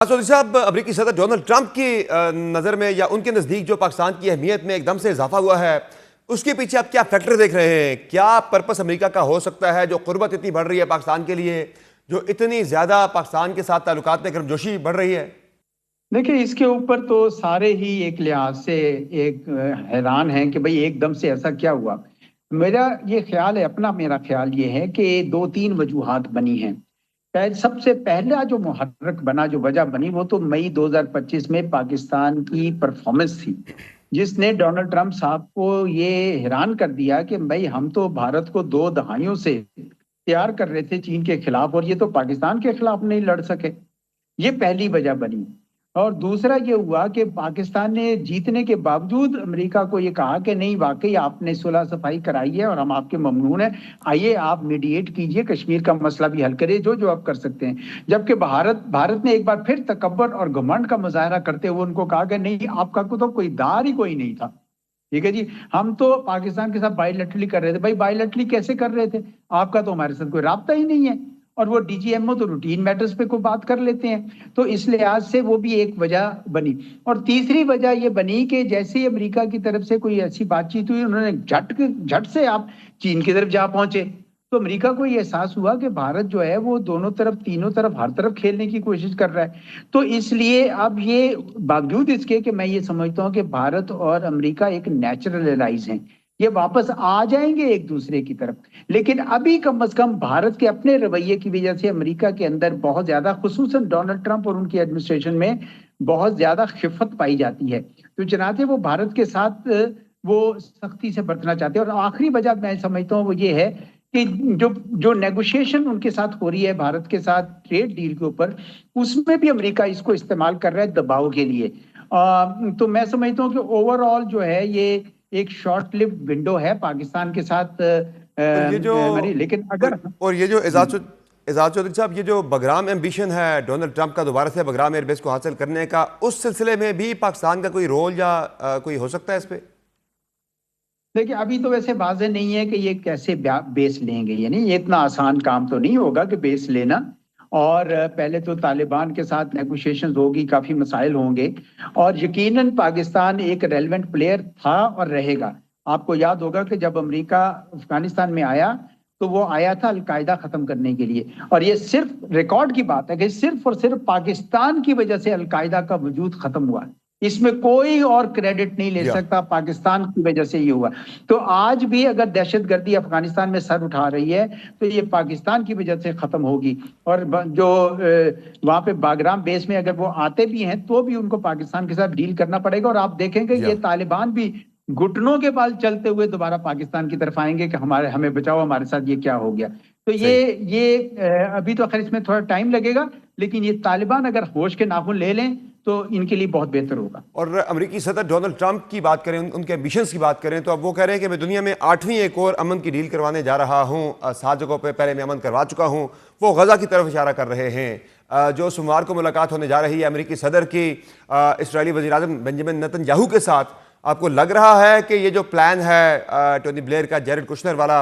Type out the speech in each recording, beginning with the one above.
चौधरी साहब, अमेरिकी सदर डोनाल्ड ट्रंप की नज़र में या उनके नज़दीक जो पाकिस्तान की अहमियत में एकदम से इजाफा हुआ है, उसके पीछे आप क्या फैक्टर देख रहे हैं? क्या पर्पस अमेरिका का हो सकता है जो कुर्बत इतनी बढ़ रही है पाकिस्तान के लिए, जो इतनी ज़्यादा पाकिस्तान के साथ ताल्लुकात में गर्मजोशी बढ़ रही है? देखिए, इसके ऊपर तो सारे ही एक लिहाज से एक हैरान हैं कि भाई एकदम से ऐसा क्या हुआ। मेरा ये ख्याल है, अपना मेरा ख्याल ये है कि दो तीन वजूहात बनी हैं। सबसे पहला जो मुहर्रक बना, जो वजह बनी, वो तो मई 2025 में पाकिस्तान की परफॉर्मेंस थी, जिसने डोनाल्ड ट्रंप साहब को ये हैरान कर दिया कि भाई हम तो भारत को 2 दहाइयों से तैयार कर रहे थे चीन के खिलाफ, और ये तो पाकिस्तान के खिलाफ नहीं लड़ सके। ये पहली वजह बनी। और दूसरा ये हुआ कि पाकिस्तान ने जीतने के बावजूद अमेरिका को ये कहा कि नहीं, वाकई आपने सुलह सफाई कराई है और हम आपके ममनून हैं, आइए आप मीडिएट कीजिए, कश्मीर का मसला भी हल करिए, जो जो आप कर सकते हैं। जबकि भारत ने एक बार फिर तकब्बर और घमंड का मुजाहरा करते हुए उनको कहा कि नहीं, आपका को तो कोई दार ही कोई नहीं था। ठीक है जी, हम तो पाकिस्तान के साथ बायलैटरली कर रहे थे। भाई बायलैटरली कैसे कर रहे थे? आपका तो हमारे साथ कोई राब्ता ही नहीं है, और वो डीजीएमओ तो रूटीन मैटर्स पे कोई बात कर लेते हैं। तो इस लिहाज से वो भी एक वजह बनी। और तीसरी वजह ये बनी कि जैसे ही अमेरिका की तरफ से कोई ऐसी बातचीत हुई, उन्होंने झट से आप चीन की तरफ जा पहुंचे। तो अमेरिका को ये एहसास हुआ कि भारत जो है वो दोनों तरफ, तीनों तरफ, हर तरफ खेलने की कोशिश कर रहा है। तो इसलिए अब ये, बावजूद इसके कि मैं ये समझता हूँ कि भारत और अमेरिका एक नेचुरल एलाइज हैं, ये वापस आ जाएंगे एक दूसरे की तरफ, लेकिन अभी कम से कम भारत के अपने रवैये की वजह से अमेरिका के अंदर बहुत ज्यादा, खुसूसन डोनाल्ड ट्रंप और उनकी एडमिनिस्ट्रेशन में बहुत ज्यादा खिफत पाई जाती है। तो चनाते वो भारत के साथ वो सख्ती से बरतना चाहते हैं। और आखिरी वजह मैं समझता हूँ वो ये है कि जो जो नेगोशिएशन उनके साथ हो रही है भारत के साथ ट्रेड डील के ऊपर, उसमें भी अमेरिका इसको इस्तेमाल कर रहा है दबाव के लिए। तो मैं समझता हूँ कि ओवरऑल जो है ये एक शॉर्ट लिव्ड विंडो है पाकिस्तान के साथ और ये जो हमारी, लेकिन अगर और ये जो एजाज चौधरी साहब, ये जो बगराम एम्बिशन है डोनाल्ड ट्रंप का दोबारा से बगराम एयरबेस को हासिल करने का, उस सिलसिले में भी पाकिस्तान का कोई रोल या कोई हो सकता है इस पे? देखिए, अभी तो वैसे वाजे नहीं है कि ये कैसे बेस लेंगे। यानी ये इतना आसान काम तो नहीं होगा कि बेस लेना। और पहले तो तालिबान के साथ नेगोशिएशंस होगी, काफी मसाइल होंगे, और यकीनन पाकिस्तान एक रेलेवेंट प्लेयर था और रहेगा। आपको याद होगा कि जब अमेरिका अफगानिस्तान में आया, तो वो आया था अलकायदा खत्म करने के लिए। और ये सिर्फ रिकॉर्ड की बात है कि सिर्फ और सिर्फ पाकिस्तान की वजह से अलकायदा का वजूद खत्म हुआ। इसमें कोई और क्रेडिट नहीं ले सकता, पाकिस्तान की वजह से ये हुआ। तो आज भी अगर दहशतगर्दी अफगानिस्तान में सर उठा रही है, तो ये पाकिस्तान की वजह से खत्म होगी। और जो वहां पे बागराम बेस में अगर वो आते भी हैं, तो भी उनको पाकिस्तान के साथ डील करना पड़ेगा। और आप देखेंगे ये तालिबान भी घुटनों के बल चलते हुए दोबारा पाकिस्तान की तरफ आएंगे कि हमें बचाओ, हमारे साथ ये क्या हो गया। तो ये अभी तो खैर इसमें थोड़ा टाइम लगेगा, लेकिन ये तालिबान अगर होश के नाखून ले लें तो इनके लिए बहुत बेहतर होगा। और अमेरिकी सदर डोनाल्ड ट्रंप की बात करें, उनके एम्बिशंस की बात करें, तो अब वो कह रहे हैं कि मैं दुनिया में 8वीं एक और अमन की डील करवाने जा रहा हूं। 7 जगहों पे पहले मैं अमन करवा चुका हूं। वो गजा की तरफ इशारा कर रहे हैं। जो सोमवार को मुलाकात होने जा रही है अमेरिकी सदर की इस्राएली वज़ीर-ए-आज़म बेंजामिन नेतन्याहू के साथ, आपको लग रहा है कि ये जो प्लान है टोनी ब्लेयर का, जैरेड कुशनर वाला,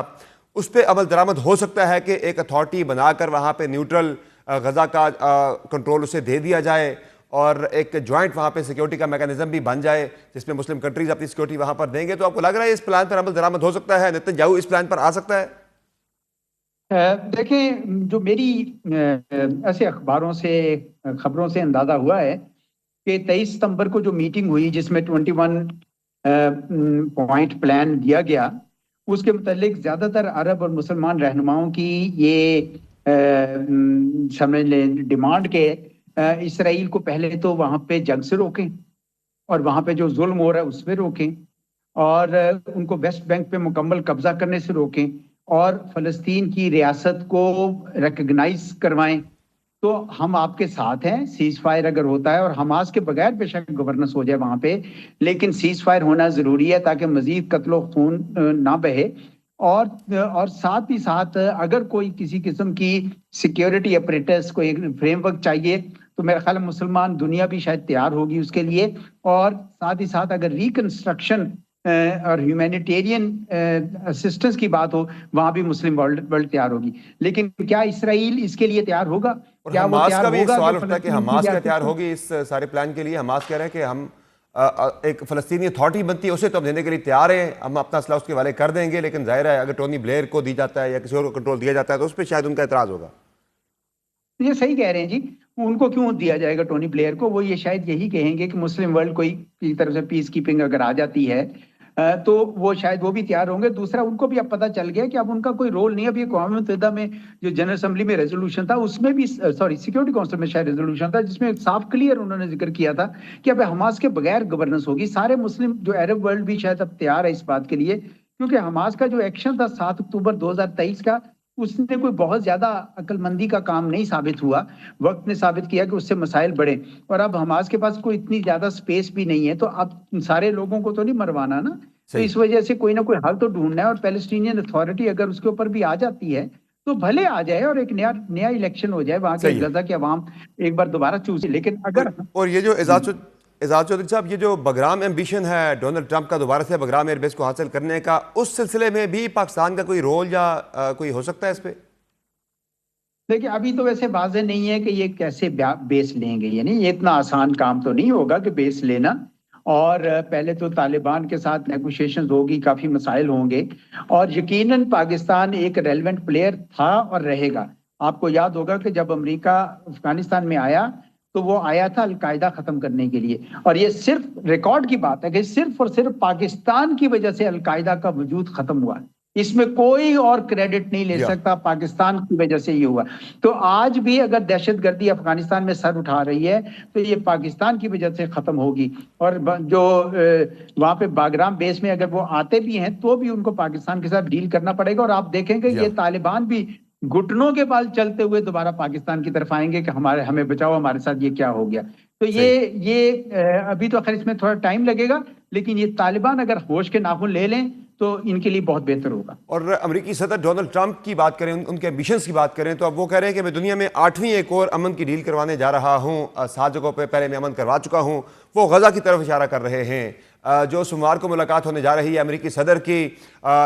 उस पर अमल दरामद हो सकता है कि एक अथॉरिटी बनाकर वहाँ पे न्यूट्रल गजा का कंट्रोल उसे दे दिया जाए और एक जॉइंट वहाँ पे सिक्योरिटी का मैकेनिज्म भी बन जाए जिसमें मुस्लिम कंट्रीज अपनी सिक्योरिटी वहाँ पर देंगे? तो आपको लग रहा है इस प्लान पर अमल दरामद हो सकता है, नेतन्याहू इस प्लान पर आ सकता है? देखिए, जो मेरी ऐसे अखबारों से, खबरों से अंदाजा हुआ है कि 23 सितंबर को जो मीटिंग हुई जिसमें 21 पॉइंट प्लान दिया गया, उसके मुतालिक ज्यादातर अरब और मुसलमान रहनुमाओं की ये समझ लें डिमांड के इसराइल को पहले तो वहां पे जंग से रोकें, और वहां पे जो जुल्म हो रहा है उसमें रोकें, और उनको वेस्ट बैंक पे मुकम्मल कब्जा करने से रोकें, और फलस्तीन की रियासत को रिकग्नाइज करवाएं। तो हम आपके साथ हैं, सीज फायर अगर होता है, और हमास के बगैर बेशक गवर्नेंस हो जाए वहां पे, लेकिन सीज फायर होना जरूरी है ताकि मजीद कत्लो खून ना बहे। और साथ ही साथ अगर कोई किसी किस्म की सिक्योरिटी अपरेटस को एक फ्रेमवर्क चाहिए, तो मेरा ख्याल मुसलमान दुनिया भी शायद तैयार होगी उसके लिए। और साथ ही साथ अगर रिकंस्ट्रक्शन और ह्यूमैनिटेरियन असिस्टेंस की बात हो, वहां भी मुस्लिम वर्ल्ड तैयार होगी। लेकिन क्या इसराइल इसके लिए तैयार होगा? और क्या वो हमास तैयार का भी एक होगा सवाल कि उठता है कि फलस्तीन की हमास क्या रियासत तैयार को? होगी इस सारे प्लान के लिए। हमास कह रहे हैं कि हम एक फ़लस्तीनी अथॉरिटी बनती है उसे तो हम देने के लिए तैयार हैं, हम अपना असला उसके वाले कर देंगे, लेकिन जाहिर है अगर टोनी ब्लेयर को दी जाता है या किसी और को कंट्रोल दिया जाता है तो उस पर शायद उनका एतराज़ होगा। ये सही कह रहे हैं जी। उनको क्यों दिया जाएगा टोनी ब्लेयर को? वो ये शायद यही कहेंगे कि मुस्लिम वर्ल्ड कोई की तरफ से पीस कीपिंग अगर आ जाती है तो वो शायद वो भी तैयार होंगे। दूसरा, उनको भी अब पता चल गया कि अब उनका कोई रोल नहीं है। अभी अक़वाम मुत्तहिदा में जो जनरल असेंबली में रेजोल्यूशन था उसमें भी, सॉरी, सिक्योरिटी काउंसिल में शायद रेजोल्यूशन था जिसमें साफ क्लियर उन्होंने जिक्र किया था कि अब हमास के बगैर गवर्नेंस होगी। सारे मुस्लिम जो अरब वर्ल्ड भी शायद अब तैयार है इस बात के लिए, क्योंकि हमास का जो एक्शन था 7 अक्टूबर 2023 का, उसने कोई बहुत ज्यादा अक्लमंदी का काम नहीं साबित हुआ। वक्त ने साबित किया कि उससे मसाइल बढ़े, और अब हमास के पास कोई इतनी ज्यादा स्पेस भी नहीं है, तो अब सारे लोगों को तो नहीं मरवाना ना। तो सही। इस वजह से कोई ना कोई हल तो ढूंढना है, और पैलेस्टीनियन अथॉरिटी अगर उसके ऊपर भी आ जाती है तो भले आ जाए और एक नया नया इलेक्शन हो जाए, वहां के सही है। गजा की आवाम एक बार दोबारा चूज। लेकिन अगर और ये जो एजाज चौधरी साहब, ये जो बगराम एम्बिशन है डोनाल्ड ट्रंप का दोबारा से बगराम एयरबेस को हासिल करने का, उस सिलसिले में भी पाकिस्तान का कोई रोल या कोई हो सकता है इस पे? देखिए, अभी तो वैसे वाज़ेह नहीं है कि ये कैसे बेस लेंगे। यानी ये इतना आसान काम तो नहीं होगा कि बेस लेना। और पहले तो तालिबान के साथ नेगोशिएशंस होगी, काफी मसाइल होंगे, और यकीनन पाकिस्तान एक रेलेवेंट प्लेयर था और रहेगा। आपको याद होगा कि जब अमेरिका अफगानिस्तान में आया तो वो आया था अलकायदा खत्म करने के लिए, और ये सिर्फ रिकॉर्ड की बात है कि सिर्फ और सिर्फ पाकिस्तान की वजह से अलकायदा का वजूद खत्म हुआ। इसमें कोई और क्रेडिट नहीं ले या सकता, पाकिस्तान की वजह से ये हुआ। तो आज भी अगर दहशतगर्दी अफगानिस्तान में सर उठा रही है तो ये पाकिस्तान की वजह से खत्म होगी। और जो वहां पे बागराम बेस में अगर वो आते भी हैं तो भी उनको पाकिस्तान के साथ डील करना पड़ेगा। और आप देखेंगे या ये तालिबान भी घुटनों के बल चलते हुए दोबारा पाकिस्तान की तरफ आएंगे कि हमारे, हमें बचाओ, हमारे साथ ये क्या हो गया। तो सही। अभी तो खैर इसमें थोड़ा टाइम लगेगा, लेकिन ये तालिबान अगर होश के नाखून ले लें तो इनके लिए बहुत बेहतर होगा। और अमेरिकी सदर डोनाल्ड ट्रंप की बात करें, उनके एम्बिशंस की बात करें, तो अब वो कह रहे हैं कि मैं दुनिया में 8वीं एक और अमन की डील करवाने जा रहा हूँ। 7 जगहों पे पहले मैं अमन करवा चुका हूँ। वो गजा की तरफ इशारा कर रहे हैं। जो सोमवार को मुलाकात होने जा रही है अमेरिकी सदर की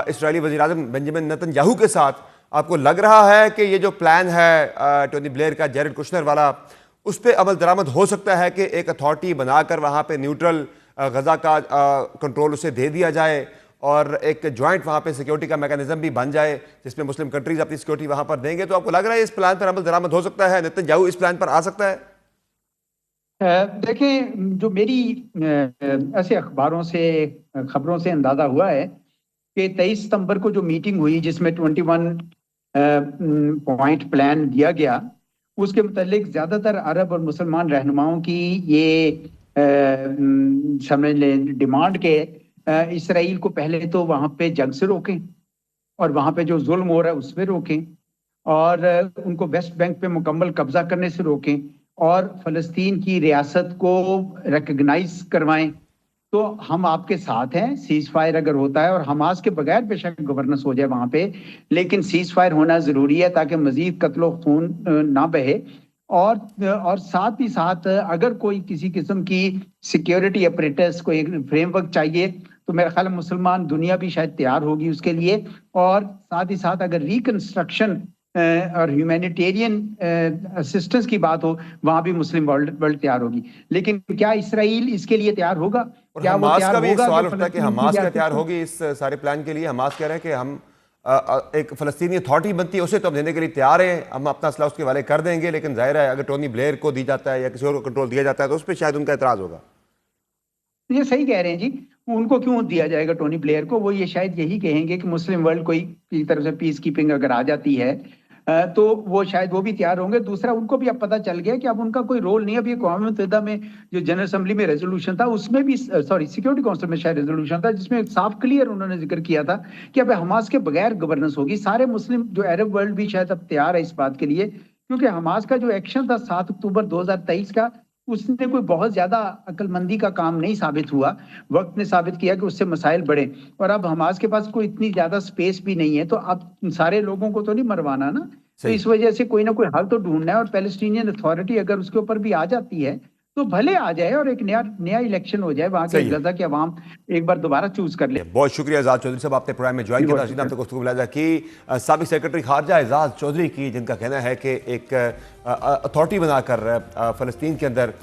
इस्राएली वज़ीर-ए-आज़म बेंजामिन नेतन्याहू के साथ, आपको लग रहा है कि ये जो प्लान है टोनी ब्लेयर का, जेरेड कुशनर वाला, उस पर अमल दरामद हो सकता है कि एक अथॉरिटी बनाकर वहाँ पे न्यूट्रल गजा का कंट्रोल उसे दे दिया जाए और एक जॉइंट वहाँ पे सिक्योरिटी का मैकेनिज्म भी बन जाए जिसमें मुस्लिम कंट्रीज अपनी सिक्योरिटी वहाँ पर देंगे? तो आपको लग रहा है इस प्लान पर अमल दरामद हो सकता है, नेतन्याहू इस प्लान पर आ सकता है? देखें, जो मेरी ऐसे अखबारों से, खबरों से अंदाजा हुआ है कि 23 सितंबर को जो मीटिंग हुई जिसमें 21 पॉइंट प्लान दिया गया, उसके मुतालिक ज्यादातर अरब और मुसलमान रहनुमाओं की ये समझ लें डिमांड के इसराइल को पहले तो वहां पे जंग से रोकें और वहां पे जो जुल्म हो रहा है उस पर रोकें, और उनको वेस्ट बैंक पे मुकम्मल कब्जा करने से रोकें, और फलस्तीन की रियासत को रिकग्नाइज करवाएं। तो हम आपके साथ हैं, सीज फायर अगर होता है, और हमास के बगैर बेशक गवर्नेंस हो जाए वहां पे, लेकिन सीज फायर होना जरूरी है ताकि मजीद कत्लो खून ना बहे। और साथ ही साथ अगर कोई किसी किस्म की सिक्योरिटी अपरेटस को एक फ्रेमवर्क चाहिए तो मेरा ख्याल मुसलमान दुनिया भी शायद तैयार होगी उसके लिए। और साथ ही साथ अगर रिकंस्ट्रक्शन और ह्यूमैनिटेरियन असिस्टेंस की बात हो, वहां भी मुस्लिम वर्ल्ड तैयार होगी। लेकिन क्या इसराइल इसके लिए तैयार होगा? और क्या वो हमास तैयार का भी एक होगा कि सवाल उठता है कि फलस्तीन की हमास क्या रियासत तैयार को? होगी इस सारे प्लान के लिए। हमास कह रहे हैं कि हम एक फ़लस्तीनी अथॉरिटी बनती है उसे तो हम देने के लिए तैयार हैं, हम अपना असला उसके वाले कर देंगे, लेकिन जाहिर है अगर टोनी ब्लेयर को दी जाता है या किसी और को कंट्रोल दिया जाता है तो उस पर शायद उनका एतराज़ होगा। ये सही कह रहे हैं जी। उनको क्यों दिया जाएगा टोनी ब्लेयर को? वो ये शायद यही कहेंगे कि मुस्लिम वर्ल्ड कोई की तरफ से पीस कीपिंग अगर आ जाती है तो वो शायद वो भी तैयार होंगे। दूसरा, उनको भी अब पता चल गया कि अब उनका कोई रोल नहीं है। अभी अक़वाम मुत्तहिदा में जो जनरल असेंबली में रेजोल्यूशन था उसमें भी, सॉरी, सिक्योरिटी काउंसिल में शायद रेजोल्यूशन था जिसमें साफ क्लियर उन्होंने जिक्र किया था कि अब हमास के बगैर गवर्नेंस होगी। सारे मुस्लिम जो अरब वर्ल्ड भी शायद अब तैयार है इस बात के लिए, क्योंकि हमास का जो एक्शन था 7 अक्टूबर 2023 का, उसने कोई बहुत ज्यादा अक्लमंदी का काम नहीं साबित हुआ। वक्त ने साबित किया कि उससे मसाइल बढ़े, और अब हमास के पास कोई इतनी ज्यादा स्पेस भी नहीं है, तो अब सारे लोगों को तो नहीं मरवाना ना। तो सही। इस वजह से कोई ना कोई हल तो ढूंढना है, और पैलेस्टीनियन अथॉरिटी अगर उसके ऊपर भी आ जाती है तो भले आ जाए और एक नया नया इलेक्शन हो जाए, वहां के सही है। गजा के अवाम एक बार दोबारा चूज कर ले। बहुत शुक्रिया एजाज चौधरी साहब, आपने प्रोग्राम में ज्वाइन जी, किया बहुत था। शुक्रिया। आपने गुफ्तगू मुलाजा की साबिक सेक्रेटरी खारजा एजाज चौधरी की, जिनका कहना है कि एक अथॉरिटी बनाकर फ़लस्तीन के अंदर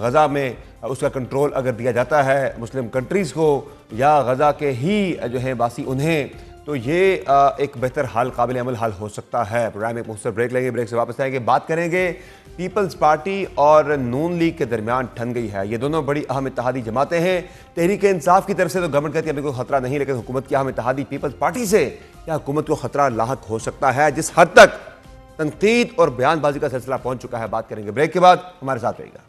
गजा में उसका कंट्रोल अगर दिया जाता है मुस्लिम कंट्रीज़ को या गजा के ही जो है बासी उन्हें, तो ये एक बेहतर हाल, काबिल अमल हाल हो सकता है। प्रोग्राम में एक मुख्तसर ब्रेक लेंगे, ब्रेक से वापस आएंगे, बात करेंगे पीपल्स पार्टी और नून लीग के दरमियान ठन गई है। ये दोनों बड़ी अहम इत्तेहादी जमातें हैं। तहरीक इंसाफ की तरफ से तो गवर्नमेंट कहती है अभी कोई खतरा नहीं, लेकिन हुकूमत की अहम इत्तेहादी पीपल्स पार्टी से क्या हुकूमत को खतरा लाहक हो सकता है, जिस हद तक तनकीद और बयानबाजी का सिलसिला पहुंच चुका है। बात करेंगे ब्रेक के बाद, हमारे साथ रहेगा।